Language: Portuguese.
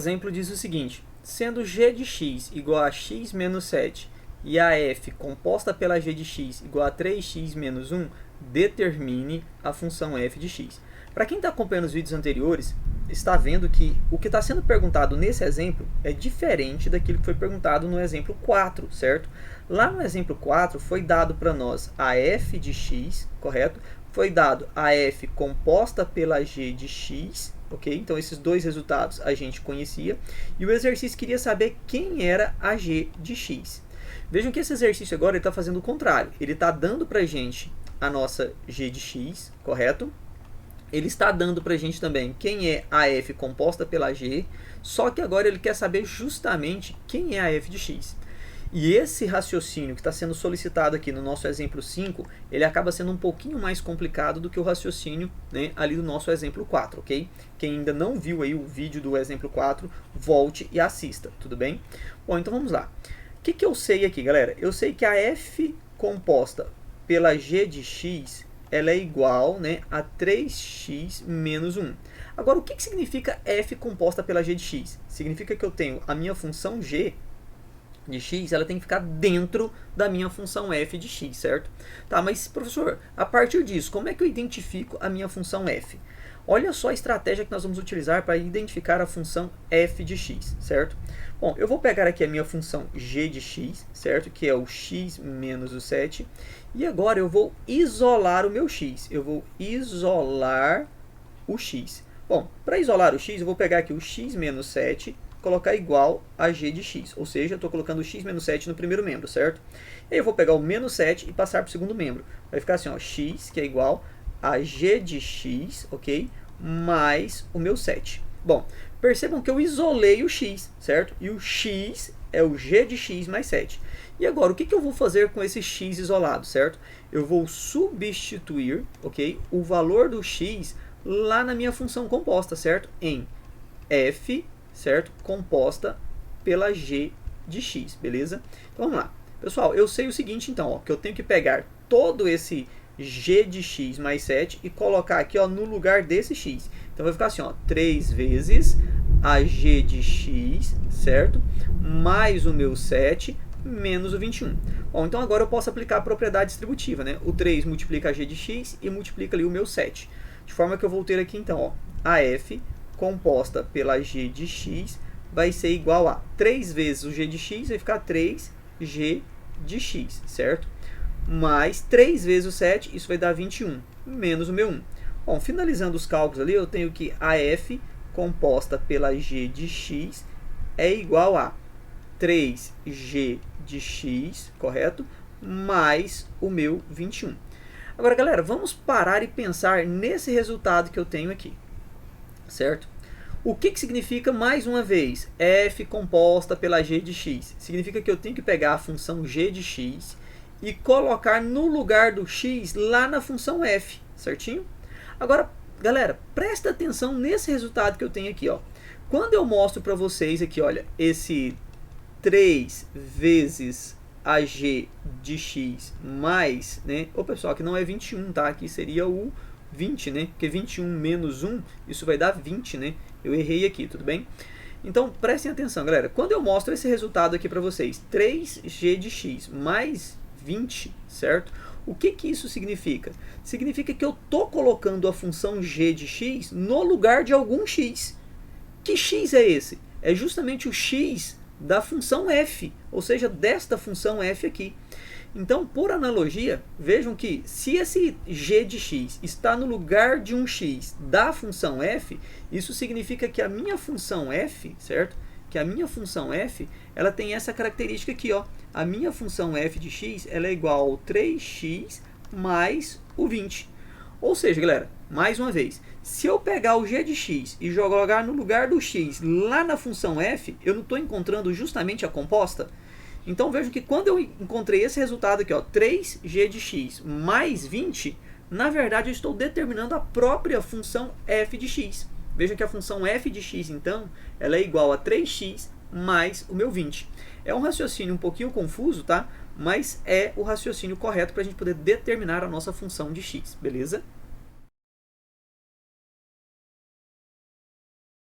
exemplo diz o seguinte: sendo g de x igual a x menos 7 e a f composta pela g de x igual a 3x menos 1, determine a função f de x. Para quem está acompanhando os vídeos anteriores, está vendo que o que está sendo perguntado nesse exemplo é diferente daquilo que foi perguntado no exemplo 4, certo? Lá no exemplo 4 foi dado para nós a f de x, correto? Foi dado a f composta pela g de x, ok? Então esses dois resultados a gente conhecia. E o exercício queria saber quem era a g de x. Vejam que esse exercício agora está fazendo o contrário. Ele está dando para a gente a nossa g de x, correto? Ele está dando para a gente também quem é a f composta pela g, só que agora ele quer saber justamente quem é a f de x. E esse raciocínio que está sendo solicitado aqui no nosso exemplo 5, ele acaba sendo um pouquinho mais complicado do que o raciocínio, né, ali do nosso exemplo 4, ok? Quem ainda não viu aí o vídeo do exemplo 4, volte e assista, tudo bem? Bom, então vamos lá. O que eu sei aqui, galera? Eu sei que a f composta pela g de x, ela é igual, né, a 3x menos 1. Agora, o que significa f composta pela g de x? Significa que eu tenho a minha função g de x, ela tem que ficar dentro da minha função f de x, certo? Tá, mas professor, a partir disso, como é que eu identifico a minha função f? Olha só a estratégia que nós vamos utilizar para identificar a função f de x, certo? Bom, eu vou pegar aqui a minha função g de x, certo? Que é o x menos o 7. E agora eu vou isolar o meu x. Eu vou isolar o x. Bom, para isolar o x, eu vou pegar aqui o x menos 7, colocar igual a g de x. Ou seja, eu estou colocando o x menos 7 no primeiro membro, certo? E aí eu vou pegar o menos 7 e passar para o segundo membro. Vai ficar assim, ó, x, que é igual a g de x, ok? Mais o meu 7. Bom, percebam que eu isolei o x, certo? E o x é o g de x mais 7. E agora, o que eu vou fazer com esse x isolado, certo? Eu vou substituir, ok, o valor do x lá na minha função composta, certo? Em f, certo? Composta pela g de x, beleza? Então, vamos lá. Pessoal, eu sei o seguinte, então, ó, que eu tenho que pegar todo esse g de x mais 7 e colocar aqui, ó, no lugar desse x. Então, vai ficar assim, ó, 3 vezes a g de x, certo? Mais o meu 7 menos o 21. Bom, então agora eu posso aplicar a propriedade distributiva, né? O 3 multiplica a g de x e multiplica ali o meu 7. De forma que eu vou ter aqui, então, ó, a f composta pela g de x vai ser igual a 3 vezes o g de x, vai ficar 3g de x, certo? Mais 3 vezes o 7, isso vai dar 21, menos o meu 1. Bom, finalizando os cálculos ali, eu tenho que a f composta pela g de x é igual a 3g de x, correto? Mais o meu 21. Agora, galera, vamos parar e pensar nesse resultado que eu tenho aqui, certo? O que significa, mais uma vez, f composta pela g de x? Significa que eu tenho que pegar a função g de x e colocar no lugar do x lá na função f, certinho? Agora, galera, presta atenção nesse resultado que eu tenho aqui, ó. Quando eu mostro para vocês aqui, olha, esse 3 vezes a g de x mais, né? Ô, pessoal, aqui não é 21, tá? Aqui seria o 20, né? Porque 21 menos 1, isso vai dar 20, né? Eu errei aqui, tudo bem? Então, prestem atenção, galera. Quando eu mostro esse resultado aqui para vocês, 3g de x mais 20, certo? O que isso significa? Significa que eu estou colocando a função g de x no lugar de algum x. Que x é esse? É justamente o x da função f, ou seja, desta função f aqui. Então, por analogia, vejam que se esse g de x está no lugar de um x da função f, isso significa que a minha função f, certo? Que a minha função f, ela tem essa característica aqui, ó. A minha função f de x, ela é igual ao 3x mais o 20. Ou seja, galera, mais uma vez, se eu pegar o g de x e jogar no lugar do x lá na função f, eu não estou encontrando justamente a composta? Então, vejam que quando eu encontrei esse resultado aqui, ó, 3g de x mais 20, na verdade eu estou determinando a própria função f de x. Vejam que a função f de x, então, ela é igual a 3x mais o meu 20. É um raciocínio um pouquinho confuso, tá? Mas é o raciocínio correto para a gente poder determinar a nossa função de x, beleza?